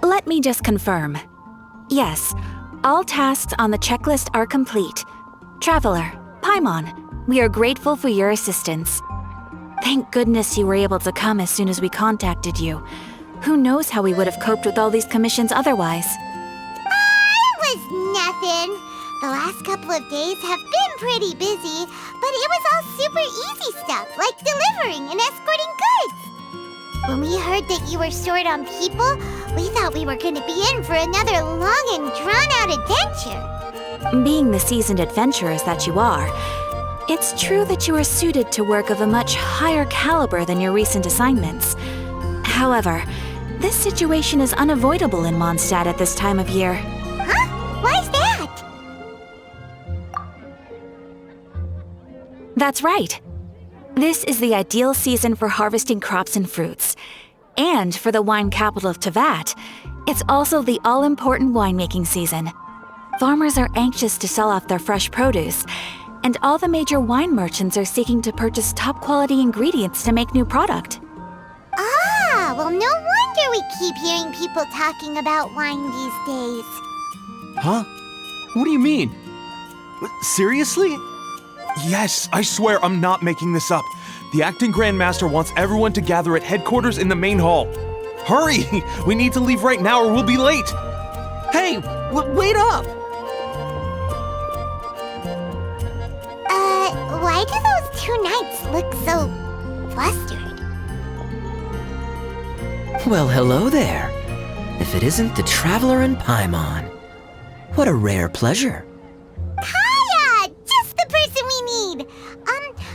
Let me just confirm. Yes, all tasks on the checklist are complete. Traveler, Paimon, we are grateful for your assistance. Thank goodness you were able to come as soon as we contacted you. Who knows how we would have coped with all these commissions otherwise? It was nothing. The last couple of days have been pretty busy, but it was all super easy stuff, like delivering and escorting goods. When we heard that you were short on people, we thought we were going to be in for another long and drawn-out adventure. Being the seasoned adventurers that you are, it's true that you are suited to work of a much higher caliber than your recent assignments. However, this situation is unavoidable in Mondstadt at this time of year. Huh? Why's that? That's right. This is the ideal season for harvesting crops and fruits. And for the wine capital of Teyvat, it's also the all-important winemaking season. Farmers are anxious to sell off their fresh produce, and all the major wine merchants are seeking to purchase top-quality ingredients to make new product. Ah, well, no wonder we keep hearing people talking about wine these days. Huh? What do you mean? Seriously? Yes, I swear I'm not making this up. The acting Grand Master wants everyone to gather at headquarters in the main hall. Hurry! We need to leave right now or we'll be late! Hey, wait up! Why do those two knights look so flustered? Well, hello there. If it isn't the Traveler and Paimon. What a rare pleasure. Kaya! Just the person we need!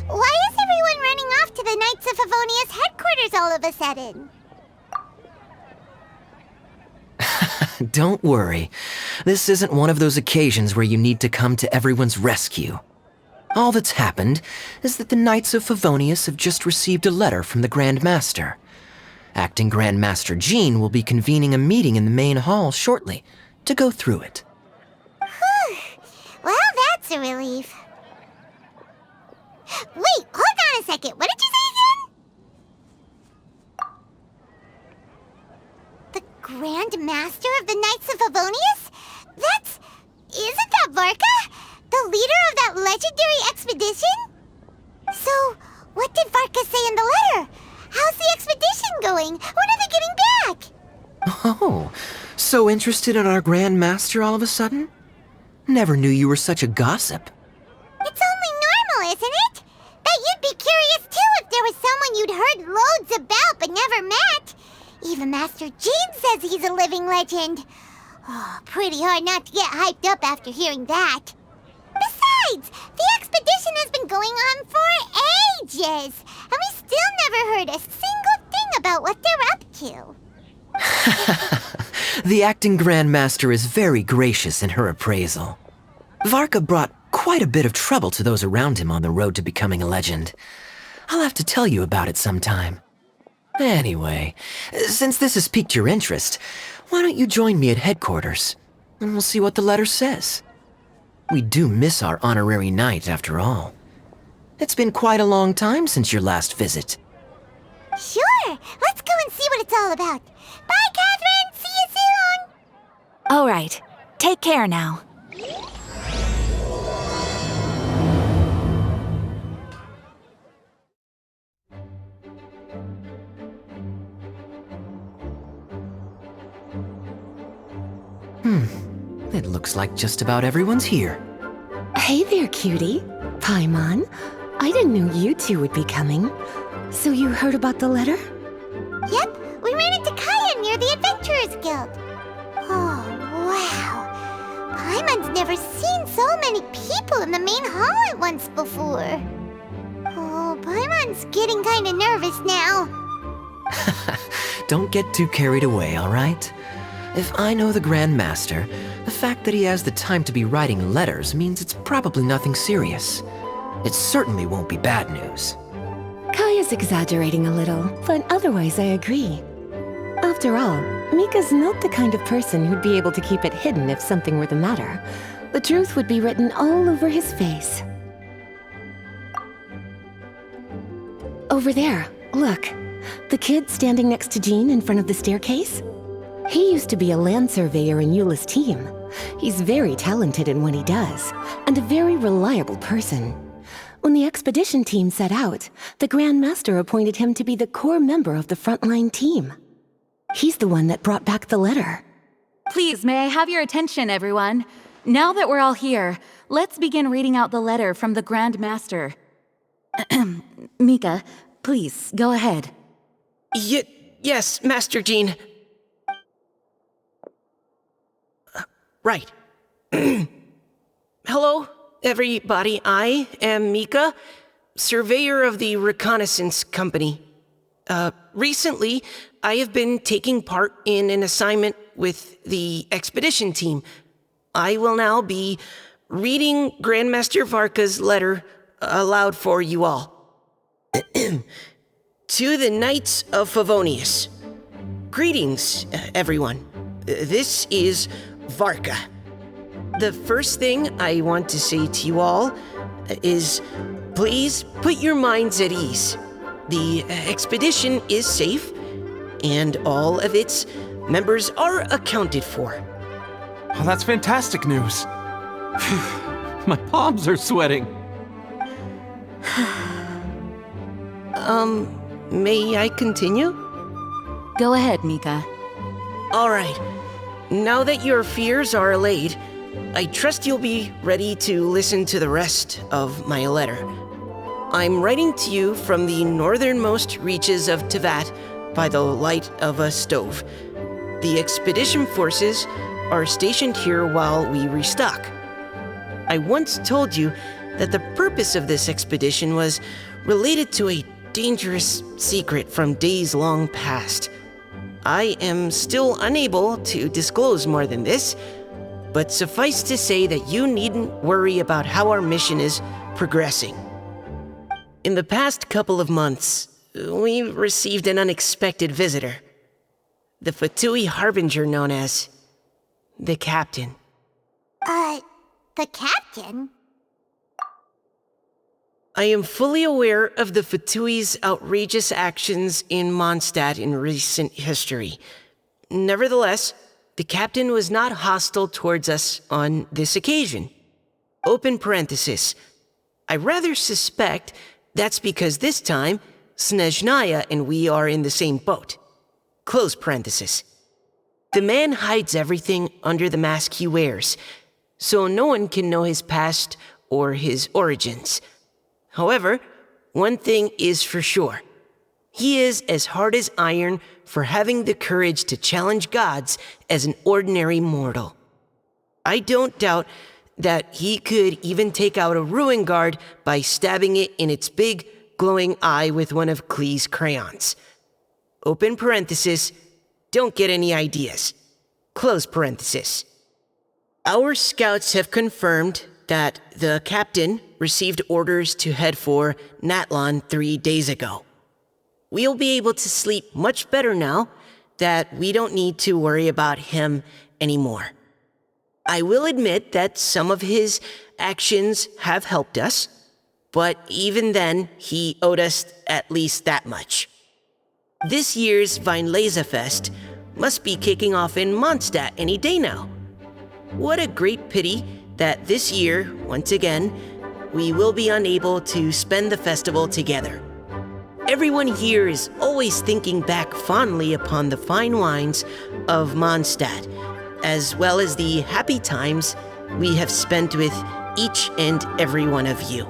Why is everyone running off to the Knights of Favonius headquarters all of a sudden? Don't worry. This isn't one of those occasions where you need to come to everyone's rescue. All that's happened is that the Knights of Favonius have just received a letter from the Grand Master. Acting Grand Master Jean will be convening a meeting in the main hall shortly to go through it. Whew. Well, that's a relief. Wait, hold on a second. What did you say again? The Grand Master of the Knights of Favonius? Isn't that Varka? The leader of that legendary expedition? So, what did Varka say in the letter? How's the expedition going? When are they getting back? Oh, so interested in our Grand Master all of a sudden? Never knew you were such a gossip. It's only normal, isn't it? Bet you'd be curious too if there was someone you'd heard loads about but never met. Even Master Jean says he's a living legend. Oh, pretty hard not to get hyped up after hearing that. Besides, the expedition has been going on for ages, and we still never heard a single thing about what they're up to. The acting Grand Master is very gracious in her appraisal. Varka brought quite a bit of trouble to those around him on the road to becoming a legend. I'll have to tell you about it sometime. Anyway, since this has piqued your interest, why don't you join me at headquarters, and we'll see what the letter says. We do miss our honorary knight, after all. It's been quite a long time since your last visit. Sure, let's go and see what it's all about. Bye, Catherine! See you soon! All right, take care now. It looks like just about everyone's here. Hey there, cutie. Paimon. I didn't know you two would be coming. So you heard about the letter? Yep, we ran into Kaya near the Adventurers Guild. Oh, wow. Paimon's never seen so many people in the main hall at once before. Oh, Paimon's getting kinda nervous now. Don't get too carried away, all right? If I know the Grand Master, the fact that he has the time to be writing letters means it's probably nothing serious. It certainly won't be bad news. Kaya's exaggerating a little, but otherwise I agree. After all, Mika's not the kind of person who'd be able to keep it hidden if something were the matter. The truth would be written all over his face. Over there, look. The kid standing next to Jean in front of the staircase? He used to be a land surveyor in Eula's team. He's very talented in what he does, and a very reliable person. When the expedition team set out, the Grand Master appointed him to be the core member of the frontline team. He's the one that brought back the letter. Please, may I have your attention, everyone? Now that we're all here, let's begin reading out the letter from the Grand Master. Mika, please, go ahead. Yes, Master Jean. Right. Hello, everybody. I am Mika, surveyor of the Reconnaissance Company. Recently, I have been taking part in an assignment with the expedition team. I will now be reading Grandmaster Varka's letter aloud for you all. To the Knights of Favonius. Greetings, everyone. This is Varka. The first thing I want to say to you all is, please put your minds at ease. The expedition is safe, and all of its members are accounted for. Oh, that's fantastic news. My palms are sweating. May I continue? Go ahead, Mika. All right. Now that your fears are allayed, I trust you'll be ready to listen to the rest of my letter. I'm writing to you from the northernmost reaches of Tevat by the light of a stove. The expedition forces are stationed here while we restock. I once told you that the purpose of this expedition was related to a dangerous secret from days long past. I am still unable to disclose more than this, but suffice to say that you needn't worry about how our mission is progressing. In the past couple of months, we received an unexpected visitor. The Fatui Harbinger known as the Captain. The Captain? I am fully aware of the Fatui's outrageous actions in Mondstadt in recent history. Nevertheless, the Captain was not hostile towards us on this occasion. Open parenthesis. I rather suspect that's because this time, Snezhnaya and we are in the same boat. Close parenthesis. The man hides everything under the mask he wears, so no one can know his past or his origins. However, one thing is for sure. He is as hard as iron for having the courage to challenge gods as an ordinary mortal. I don't doubt that he could even take out a ruin guard by stabbing it in its big, glowing eye with one of Klee's crayons. Open parenthesis, don't get any ideas. Close parenthesis. Our scouts have confirmed that the Captain received orders to head for Natlon 3 days ago. We'll be able to sleep much better now that we don't need to worry about him anymore. I will admit that some of his actions have helped us, but even then, he owed us at least that much. This year's Weinlesefest must be kicking off in Mondstadt any day now. What a great pity that this year, once again, we will be unable to spend the festival together. Everyone here is always thinking back fondly upon the fine wines of Mondstadt, as well as the happy times we have spent with each and every one of you.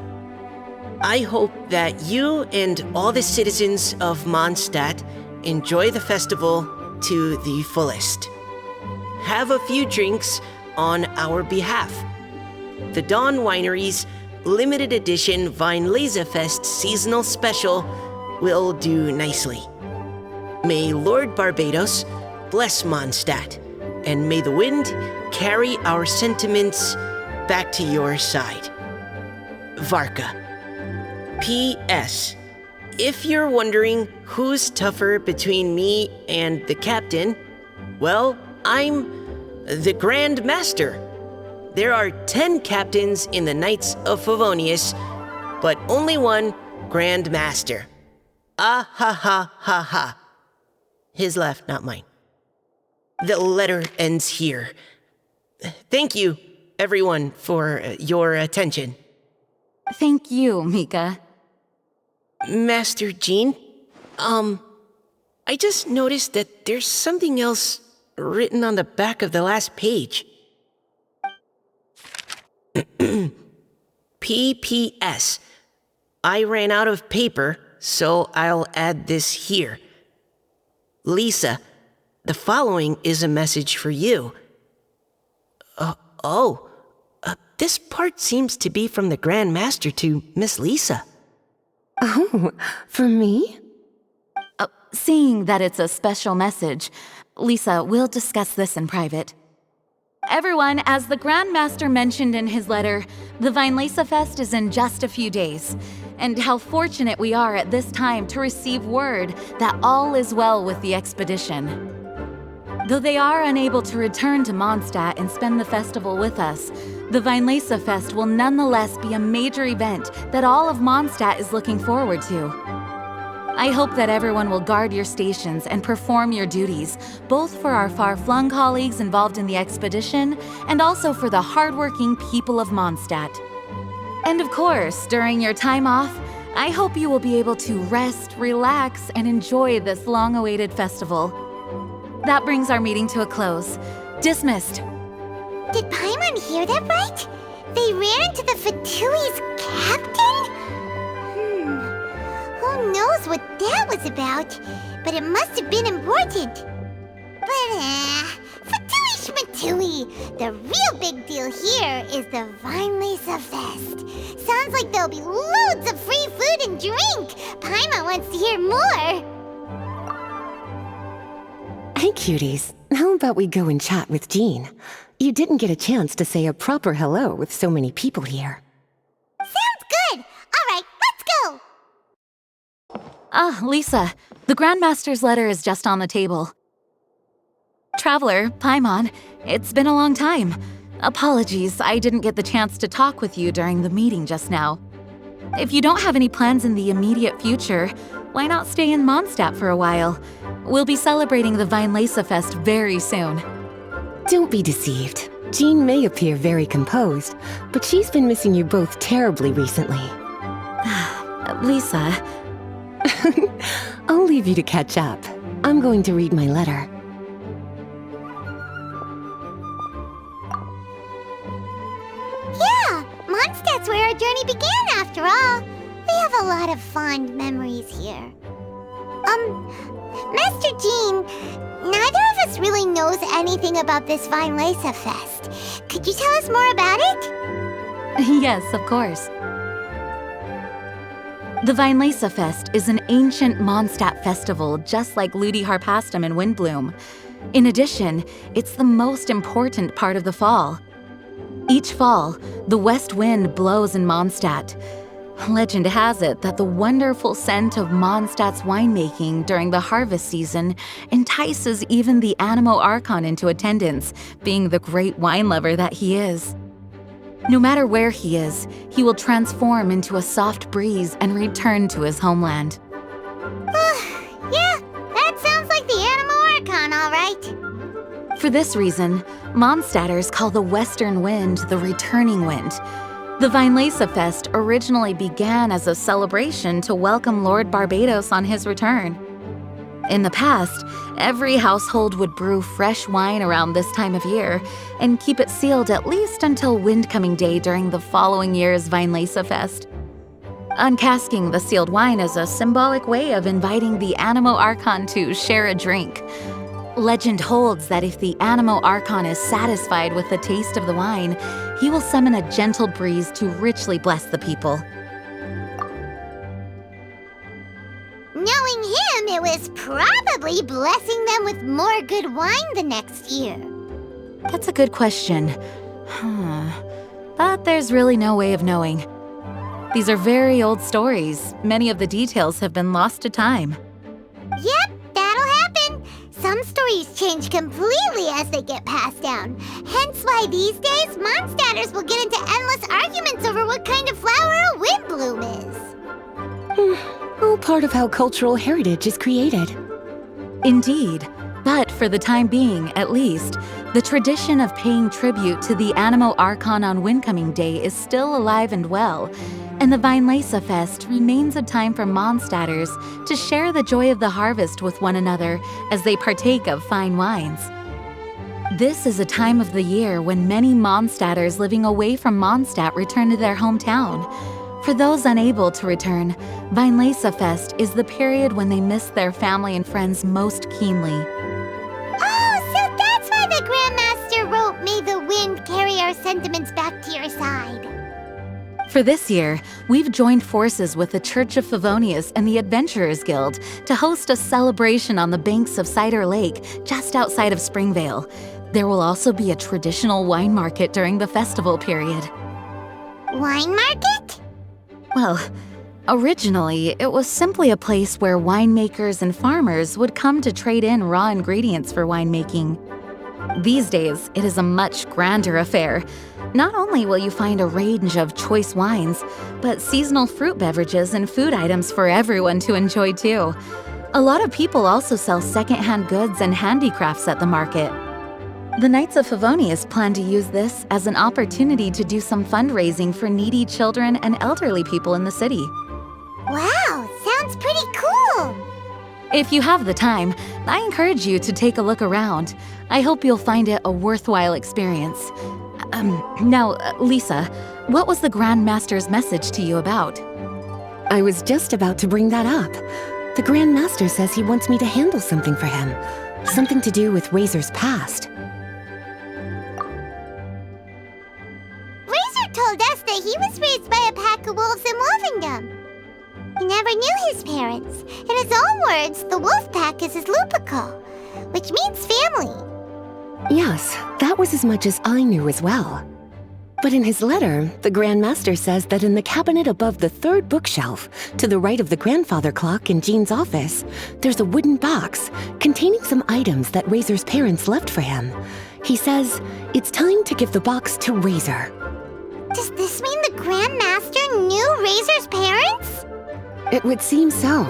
I hope that you and all the citizens of Mondstadt enjoy the festival to the fullest. Have a few drinks on our behalf. The Dawn Winery's limited edition Weinlesefest seasonal special will do nicely. May Lord Barbados bless Mondstadt, and may the wind carry our sentiments back to your side. Varka. P.S. If you're wondering who's tougher between me and the Captain, well, I'm the Grand Master. There are 10 captains in the Knights of Favonius, but only one Grand Master. Ah ha ha ha ha. His laugh, not mine. The letter ends here. Thank you, everyone, for your attention. Thank you, Mika. Master Jean, I just noticed that there's something else written on the back of the last page. PPS. I ran out of paper, so I'll add this here. Lisa, the following is a message for you. This part seems to be from the Grand Master to Miss Lisa. Oh, for me? Seeing that it's a special message, Lisa, we'll discuss this in private. Everyone, as the Grand Master mentioned in his letter, the Vinelesa Fest is in just a few days. And how fortunate we are at this time to receive word that all is well with the expedition. Though they are unable to return to Mondstadt and spend the festival with us, the Vinelesa Fest will nonetheless be a major event that all of Mondstadt is looking forward to. I hope that everyone will guard your stations and perform your duties, both for our far-flung colleagues involved in the expedition and also for the hardworking people of Mondstadt. And of course, during your time off, I hope you will be able to rest, relax, and enjoy this long-awaited festival. That brings our meeting to a close. Dismissed. Did Paimon hear that right? They ran into the Fatui's captain? Who knows what that was about? But it must have been important. But, Fatui Schmatui! The real big deal here is the Vinelesa Fest. Sounds like there'll be loads of free food and drink! Paimon wants to hear more! Hey, cuties. How about we go and chat with Jean? You didn't get a chance to say a proper hello with so many people here. Sounds good! Alright, let's go! Lisa, the Grandmaster's letter is just on the table. Traveler, Paimon, it's been a long time. Apologies, I didn't get the chance to talk with you during the meeting just now. If you don't have any plans in the immediate future, why not stay in Mondstadt for a while? We'll be celebrating the Vinelesa Fest very soon. Don't be deceived. Jean may appear very composed, but she's been missing you both terribly recently. Lisa... I'll leave you to catch up. I'm going to read my letter. Yeah, Mondstadt's where our journey began after all. We have a lot of fond memories here. Master Jean, neither of us really knows anything about this Vinelesa Fest. Could you tell us more about it? Yes, of course. The Vinelesa Fest is an ancient Mondstadt festival just like Ludi Harpastum and Windbloom. In addition, it's the most important part of the fall. Each fall, the west wind blows in Mondstadt. Legend has it that the wonderful scent of Mondstadt's winemaking during the harvest season entices even the Animo Archon into attendance, being the great wine lover that he is. No matter where he is, he will transform into a soft breeze and return to his homeland. Yeah, that sounds like the Animo Archon, all right. For this reason, Mondstadters call the western wind the returning wind. The Vinelesa Fest originally began as a celebration to welcome Lord Barbados on his return. In the past, every household would brew fresh wine around this time of year and keep it sealed at least until Windcoming Day during the following year's Vinelesa Fest. Uncasking the sealed wine is a symbolic way of inviting the Animo Archon to share a drink. Legend holds that if the Animo Archon is satisfied with the taste of the wine, he will summon a gentle breeze to richly bless the people. Knowing him, it was probably blessing them with more good wine the next year. That's a good question. But there's really no way of knowing. These are very old stories. Many of the details have been lost to time. Yep, that'll happen. Some stories change completely as they get passed down. Hence why these days, Mondstadters will get into endless arguments over what kind of flower a windbloom is. All part of how cultural heritage is created. Indeed, But for the time being, at least, the tradition of paying tribute to the Animo Archon on Windcoming Day is still alive and well, and the Weinlese Fest remains a time for Mondstadters to share the joy of the harvest with one another as they partake of fine wines. This is a time of the year when many Mondstadters living away from Mondstadt return to their hometown. For those unable to return, Weinlese Fest is the period when they miss their family and friends most keenly. Oh, so that's why the Grandmaster wrote, "May the wind carry our sentiments back to your side." For this year, we've joined forces with the Church of Favonius and the Adventurers Guild to host a celebration on the banks of Cider Lake just outside of Springvale. There will also be a traditional wine market during the festival period. Wine market? Well, originally, it was simply a place where winemakers and farmers would come to trade in raw ingredients for winemaking. These days, it is a much grander affair. Not only will you find a range of choice wines, but seasonal fruit beverages and food items for everyone to enjoy too. A lot of people also sell secondhand goods and handicrafts at the market. The Knights of Favonius plan to use this as an opportunity to do some fundraising for needy children and elderly people in the city. Wow, sounds pretty cool. If you have the time, I encourage you to take a look around. I hope you'll find it a worthwhile experience. Now, Lisa, what was the Grand Master's message to you about? I was just about to bring that up. The Grand Master says he wants me to handle something for him. Something to do with Razor's past. Razor told us that he was raised by a pack of wolves in Wolvendom. He never knew his parents. In his own words, the wolf pack is his lupical, which means family. Yes, that was as much as I knew as well. But in his letter, the Grand Master says that in the cabinet above the third bookshelf, to the right of the grandfather clock in Jean's office, there's a wooden box containing some items that Razor's parents left for him. He says it's time to give the box to Razor. Does this mean the Grand Master knew Razor's parents? It would seem so.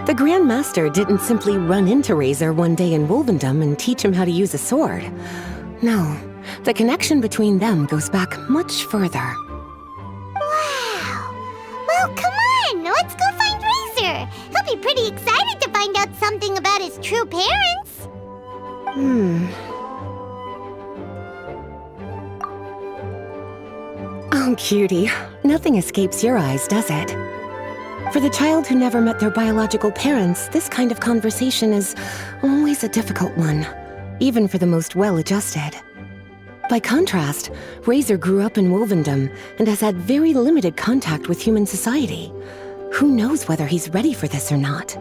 The Grand Master didn't simply run into Razor one day in Wolvendom and teach him how to use a sword. No, the connection between them goes back much further. Wow! Well, come on! Let's go find Razor! He'll be pretty excited to find out something about his true parents! Oh, cutie. Nothing escapes your eyes, does it? For the child who never met their biological parents, this kind of conversation is always a difficult one, even for the most well-adjusted. By contrast, Razor grew up in Wolvendom and has had very limited contact with human society. Who knows whether he's ready for this or not?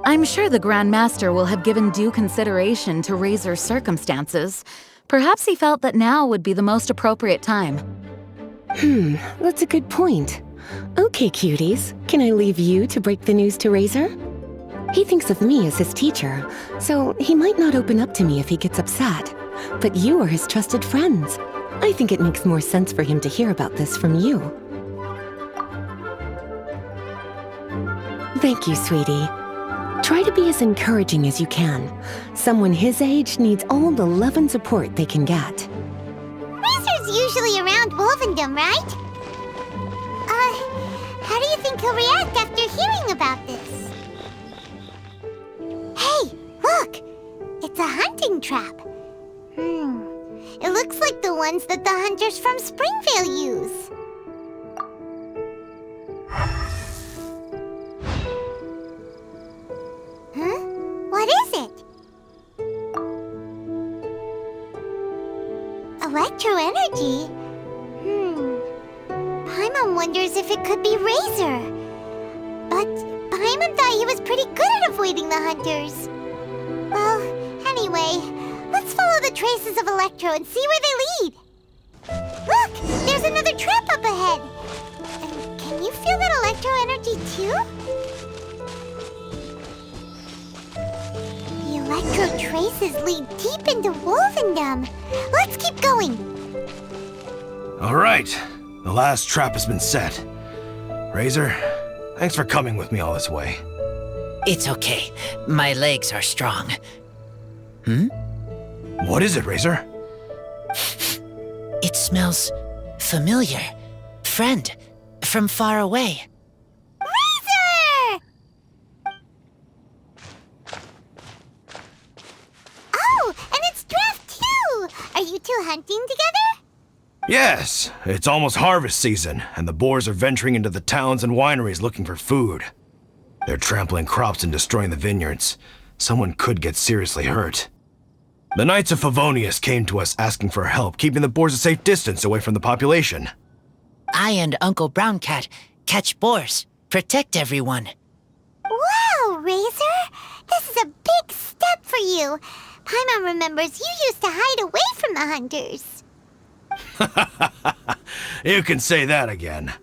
I'm sure the Grand Master will have given due consideration to Razor's circumstances. Perhaps he felt that now would be the most appropriate time. That's a good point. Okay, cuties, can I leave you to break the news to Razor? He thinks of me as his teacher, so he might not open up to me if he gets upset. But you are his trusted friends. I think it makes more sense for him to hear about this from you. Thank you, sweetie. Try to be as encouraging as you can. Someone his age needs all the love and support they can get. Razor's usually around Wolvendom, right? How do you think he'll react after hearing about this? Hey, look! It's a hunting trap. It looks like the ones that the hunters from Springvale use. Huh? What is it? Electro energy? Paimon wonders if it could be Razor. But Paimon thought he was pretty good at avoiding the hunters. Well, anyway, let's follow the traces of Electro and see where they lead. Look! There's another trap up ahead! And can you feel that Electro energy too? The Electro traces lead deep into Wolvendom. Let's keep going! All right. The last trap has been set. Razor, thanks for coming with me all this way. It's okay. My legs are strong. What is it, Razor? It smells familiar. Friend, from far away. Razor! Oh, and it's Draft too! Are you two hunting together? Yes, it's almost harvest season, and the boars are venturing into the towns and wineries looking for food. They're trampling crops and destroying the vineyards. Someone could get seriously hurt. The Knights of Favonius came to us asking for help keeping the boars a safe distance away from the population. I and Uncle Brown Cat catch boars, protect everyone. Wow, Razor! This is a big step for you. Paimon remembers you used to hide away from the hunters. You can say that again.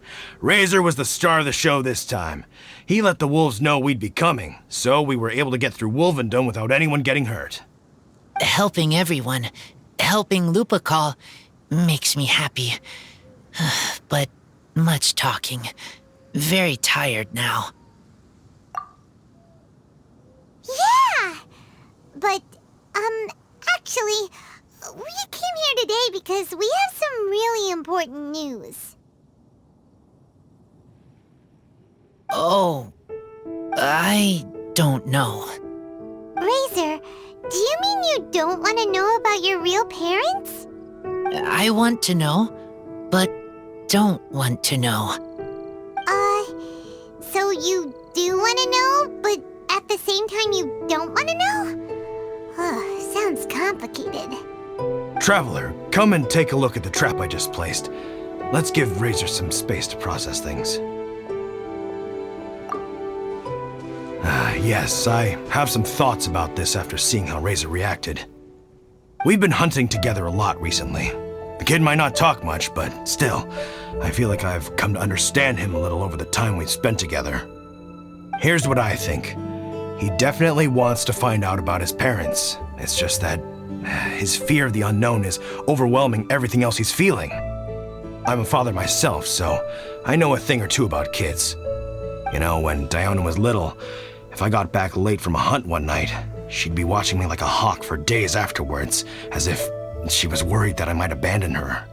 Razor was the star of the show this time. He let the wolves know we'd be coming, so we were able to get through Wolvendom without anyone getting hurt. Helping everyone, helping Lupercal, makes me happy. But much talking. Very tired now. Yeah! But, actually, we came here today because we have some really important news. Oh, I don't know. Razor, do you mean you don't want to know about your real parents? I want to know, but don't want to know. So you do want to know, but at the same time you don't want to know? Sounds complicated. Traveler, come and take a look at the trap I just placed. Let's give Razor some space to process things. Yes, I have some thoughts about this after seeing how Razor reacted. We've been hunting together a lot recently. The kid might not talk much, but still, I feel like I've come to understand him a little over the time we've spent together. Here's what I think. He definitely wants to find out about his parents. It's just that his fear of the unknown is overwhelming everything else he's feeling. I'm a father myself, so I know a thing or two about kids. You know, when Diona was little, if I got back late from a hunt one night, she'd be watching me like a hawk for days afterwards, as if she was worried that I might abandon her.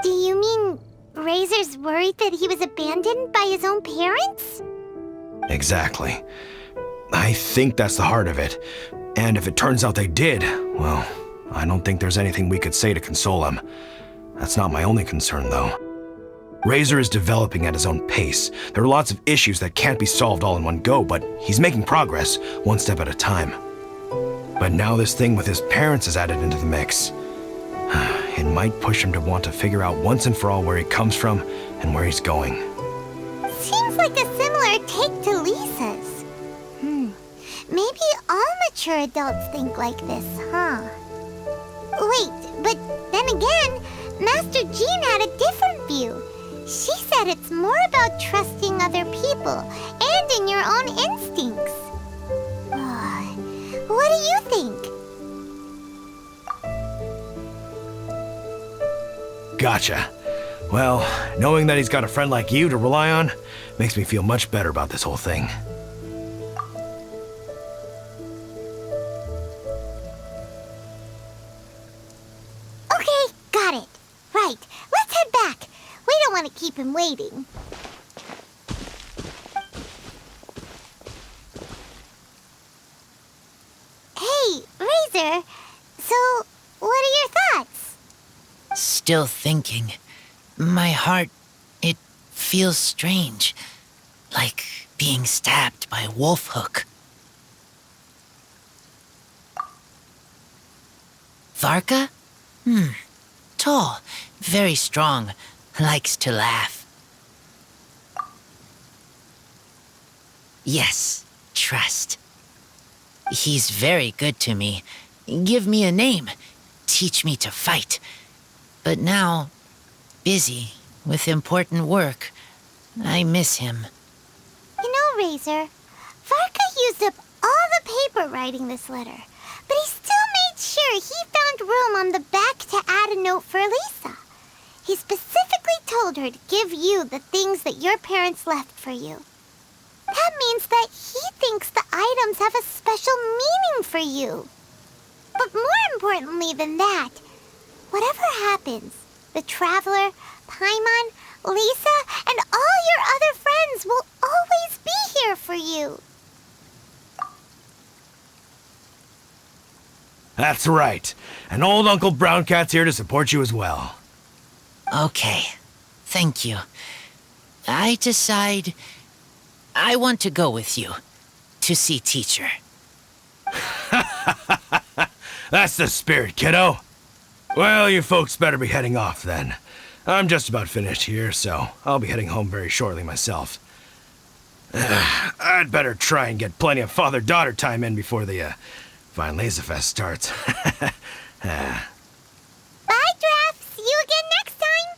Do you mean Razor's worried that he was abandoned by his own parents? Exactly. I think that's the heart of it. And if it turns out they did, well, I don't think there's anything we could say to console him. That's not my only concern, though. Razor is developing at his own pace. There are lots of issues that can't be solved all in one go, but he's making progress, one step at a time. But now this thing with his parents is added into the mix. It might push him to want to figure out once and for all where he comes from and where he's going. Seems like a similar take to Lisa's. Maybe all mature adults think like this, huh? Wait, but then again, Master Jean had a different view. She said it's more about trusting other people and in your own instincts. What do you think? Gotcha. Well, knowing that he's got a friend like you to rely on makes me feel much better about this whole thing. Okay, got it. Right, let's head back. We don't want to keep him waiting. Hey, Razor. So, what are your thoughts? Still thinking. My heart, it feels strange. Like being stabbed by a wolf hook. Varka? Tall, very strong, likes to laugh. Yes, trust. He's very good to me. Give me a name. Teach me to fight. But now, busy with important work. I miss him. You know, Razor, Varka used up all the paper writing this letter, but he still made sure he found room on the back to add a note for Lisa. He specifically told her to give you the things that your parents left for you. That means that he thinks the items have a special meaning for you. But more importantly than that, whatever happens, the Traveler, Paimon, Lisa, and all your other friends will always be here for you. That's right. And old Uncle Brown Cat's here to support you as well. Okay, thank you. I decide I want to go with you to see teacher. That's the spirit, kiddo. Well, you folks better be heading off then. I'm just about finished here, so I'll be heading home very shortly myself. I'd better try and get plenty of father-daughter time in before the Fine Laser Fest starts. Bye, Draft. See you again next time.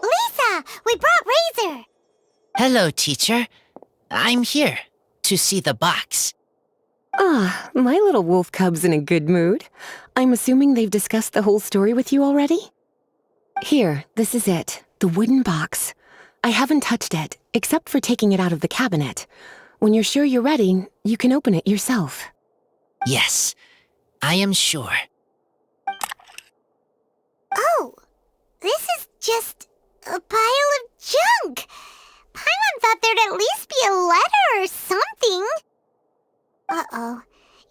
Lisa, we brought Razor. Hello, teacher. I'm here to see the box. Ah, my little wolf cub's in a good mood. I'm assuming they've discussed the whole story with you already? Here, this is it, the wooden box. I haven't touched it, except for taking it out of the cabinet. When you're sure you're ready, you can open it yourself. Yes, I am sure. Oh, this is just a pile of junk. Paimon thought there'd at least be a letter or something. Uh-oh.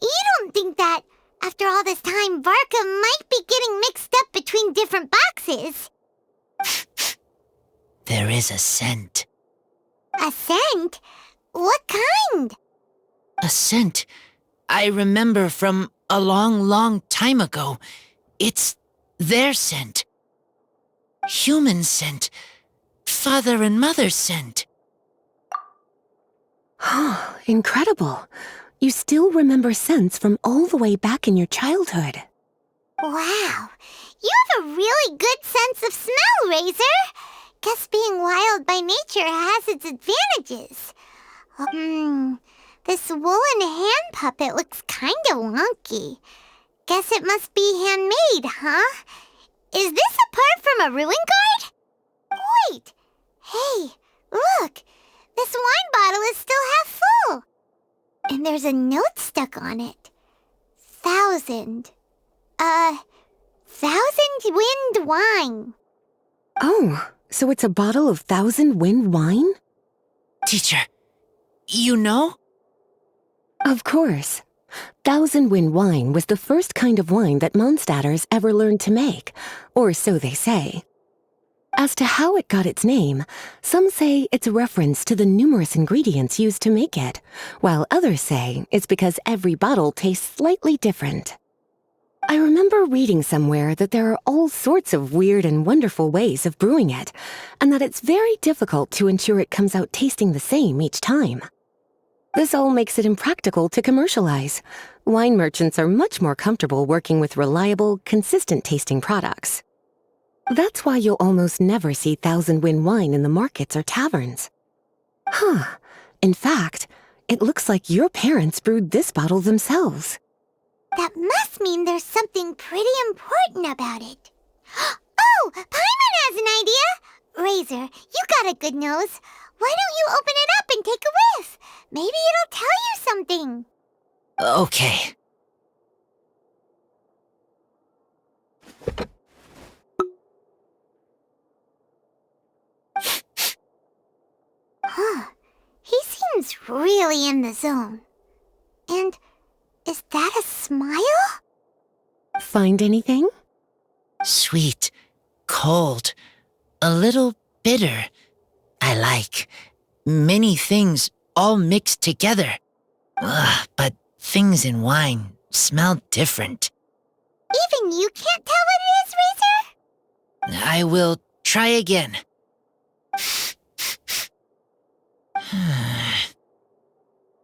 You don't think that, after all this time, Varka might be getting mixed up between different boxes? There is a scent. A scent? What kind? A scent I remember from a long, long time ago. It's their scent. Human scent. Father and mother scent. Incredible. You still remember scents from all the way back in your childhood. Wow. You have a really good sense of smell, Razor. Guess being wild by nature has its advantages. This woolen hand puppet looks kinda wonky. Guess it must be handmade, huh? Is this a part from a ruin guard? Wait! Hey, look! This wine bottle is still half full! And there's a note stuck on it. 1,000 wind wine. Oh, so it's a bottle of 1,000 wind wine? Teacher, you know? Of course. 1,000 wind wine was the first kind of wine that Mondstadters ever learned to make, or so they say. As to how it got its name, some say it's a reference to the numerous ingredients used to make it, while others say it's because every bottle tastes slightly different. I remember reading somewhere that there are all sorts of weird and wonderful ways of brewing it, and that it's very difficult to ensure it comes out tasting the same each time. This all makes it impractical to commercialize. Wine merchants are much more comfortable working with reliable, consistent-tasting products. That's why you'll almost never see 1,000 wind wine in the markets or taverns. In fact, it looks like your parents brewed this bottle themselves. That must mean there's something pretty important about it. Oh, Paimon has an idea! Razor, you got a good nose. Why don't you open it up and take a whiff? Maybe it'll tell you something. Okay. He seems really in the zone. And is that a smile? Find anything? Sweet, cold, a little bitter. I like many things all mixed together. But things in wine smell different. Even you can't tell what it is, Razor? I will try again.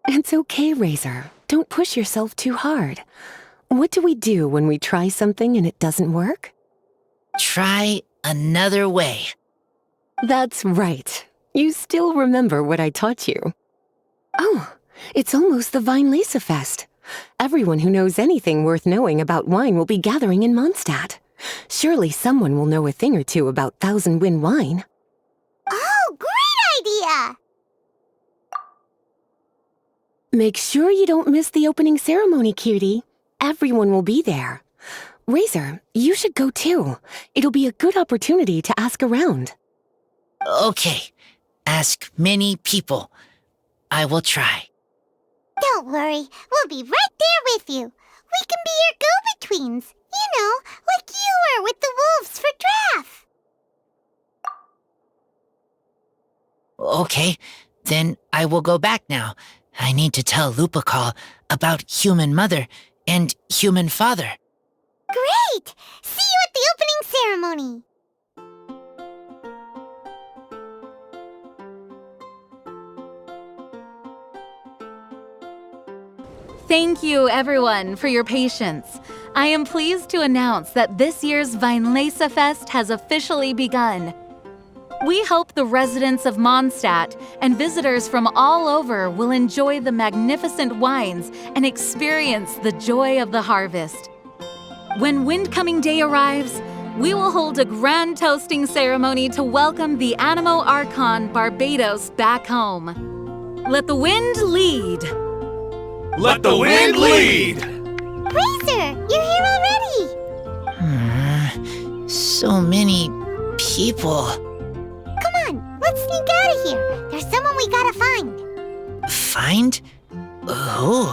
It's okay, Razor. Don't push yourself too hard. What do we do when we try something and it doesn't work? Try another way. That's right. You still remember what I taught you. Oh, it's almost the Weinlese Fest. Everyone who knows anything worth knowing about wine will be gathering in Mondstadt. Surely someone will know a thing or two about 1,000 wind wine. Oh, great idea! Make sure you don't miss the opening ceremony, cutie. Everyone will be there. Razor, you should go too. It'll be a good opportunity to ask around. Okay. Ask many people. I will try. Don't worry, we'll be right there with you. We can be your go-betweens. You know, like you were with the wolves for Draft. Okay, then I will go back now. I need to tell Lupical about Human Mother and Human Father. Great! See you at the opening ceremony. Thank you, everyone, for your patience. I am pleased to announce that this year's Weinlese Fest has officially begun. We hope the residents of Mondstadt and visitors from all over will enjoy the magnificent wines and experience the joy of the harvest. When Windcoming Day arrives, we will hold a grand toasting ceremony to welcome the Animo Archon Barbados back home. Let the wind lead! Let the wind lead! Razor, you're here already. So many people. Come on, let's sneak out of here. There's someone we gotta find. Find? Who?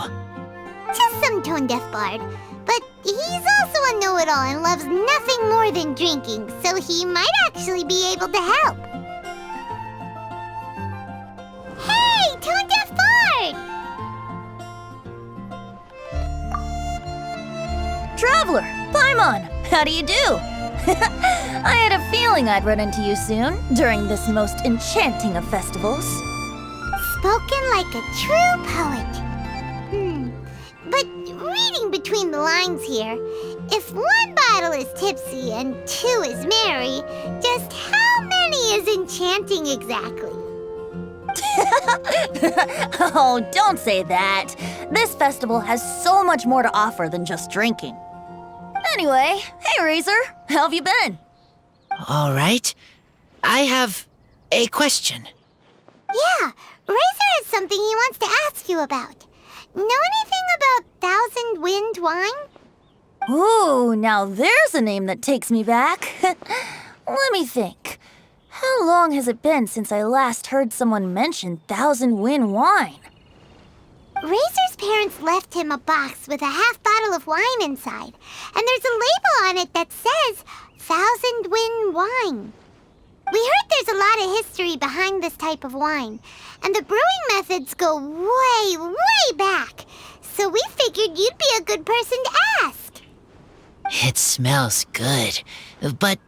Just some tone-deaf bard. But he's also a know-it-all and loves nothing more than drinking, so he might actually be able to help. Hey, tone-deaf bard! Traveler, Paimon, how do you do? I had a feeling I'd run into you soon, during this most enchanting of festivals. Spoken like a true poet. But reading between the lines here, if one bottle is tipsy and two is merry, just how many is enchanting exactly? Oh, don't say that. This festival has so much more to offer than just drinking. Anyway, hey Razor, how have you been? All right. I have a question. Yeah, Razor has something he wants to ask you about. Know anything about Thousand Wind wine? Ooh, now there's a name that takes me back. Let me think. How long has it been since I last heard someone mention Thousand Wind wine? Razor's parents left him a box with a half bottle of wine inside, and there's a label on it that says Thousand Wind wine. We heard there's a lot of history behind this type of wine, and the brewing methods go way, way back. So we figured you'd be a good person to ask. It smells good, but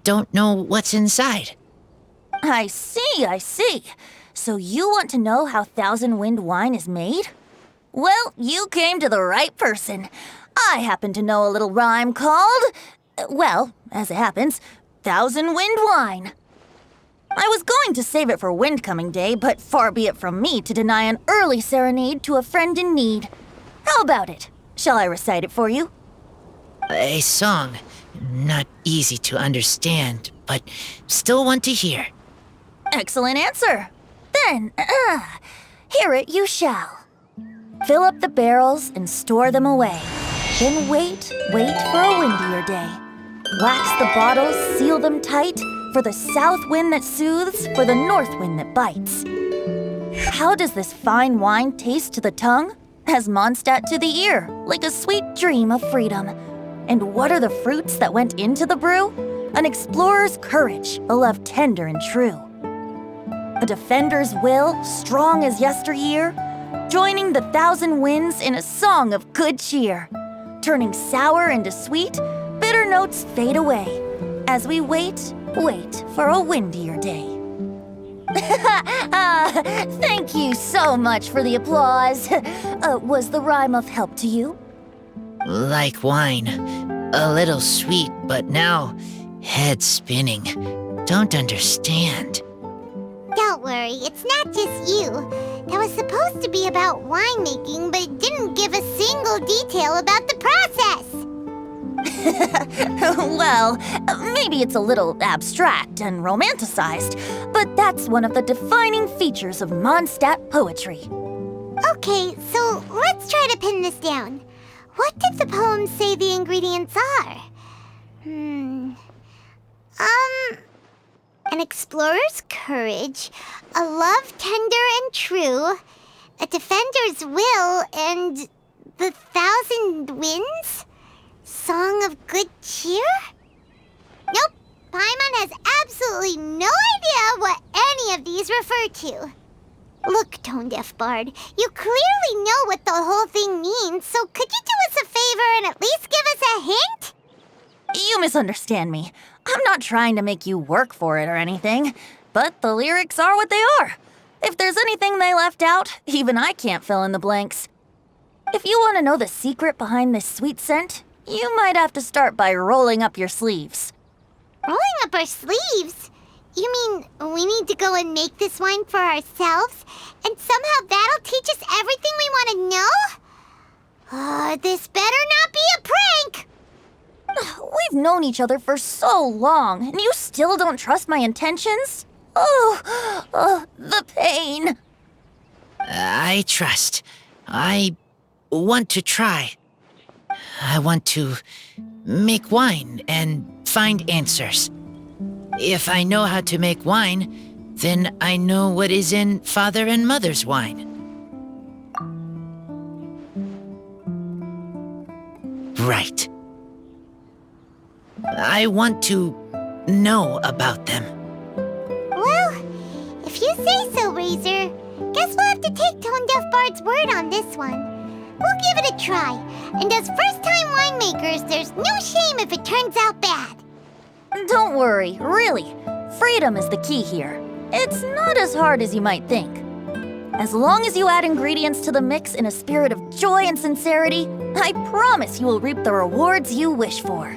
don't know what's inside. I see. So you want to know how Thousand Wind wine is made? Well, you came to the right person. I happen to know a little rhyme called, well, as it happens, Thousand Wind wine. I was going to save it for Windcoming Day, but far be it from me to deny an early serenade to a friend in need. How about it? Shall I recite it for you? A song. Not easy to understand, but still want to hear. Excellent answer. Then, hear it you shall. Fill up the barrels and store them away. Then wait for a windier day. Wax the bottles, seal them tight, for the south wind that soothes, for the north wind that bites. How does this fine wine taste to the tongue? As Mondstadt to the ear, like a sweet dream of freedom. And what are the fruits that went into the brew? An explorer's courage, a love tender and true. A defender's will, strong as yesteryear, joining the thousand winds in a song of good cheer. Turning sour into sweet, bitter notes fade away, as we wait for a windier day. Thank you so much for the applause. Was the rhyme of help to you? Like wine. A little sweet, but now head spinning. Don't understand. Don't worry, it's not just you. That was supposed to be about winemaking, but it didn't give a single detail about the process. Well, maybe it's a little abstract and romanticized, but that's one of the defining features of Mondstadt poetry. Okay, so let's try to pin this down. What did the poem say the ingredients are? An explorer's courage, a love tender and true, a defender's will, and the 1,000 winds? Song of good cheer? Nope, Paimon has absolutely no idea what any of these refer to. Look, Tone-Deaf Bard, you clearly know what the whole thing means, so could you do us a favor and at least give us a hint? You misunderstand me. I'm not trying to make you work for it or anything, but the lyrics are what they are. If there's anything they left out, even I can't fill in the blanks. If you want to know the secret behind this sweet scent, you might have to start by rolling up your sleeves. Rolling up our sleeves? You mean we need to go and make this wine for ourselves, and somehow that'll teach us everything we want to know? This better not be a prank! We've known each other for so long, and you still don't trust my intentions? Oh, the pain. I trust. I want to try. I want to make wine and find answers. If I know how to make wine, then I know what is in Father and Mother's wine. Right. I want to know about them. Well, if you say so, Razor, guess we'll have to take Tone-Deaf Bard's word on this one. We'll give it a try, and as first-time winemakers, there's no shame if it turns out bad. Don't worry, really. Freedom is the key here. It's not as hard as you might think. As long as you add ingredients to the mix in a spirit of joy and sincerity, I promise you will reap the rewards you wish for.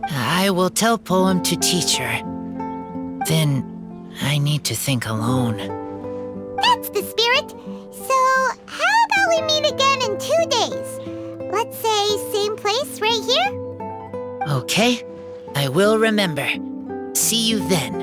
I will tell Poem to teach her. Then I need to think alone. That's the spirit. So, how about we meet again in 2 days? Let's say same place right here? Okay, I will remember. See you then.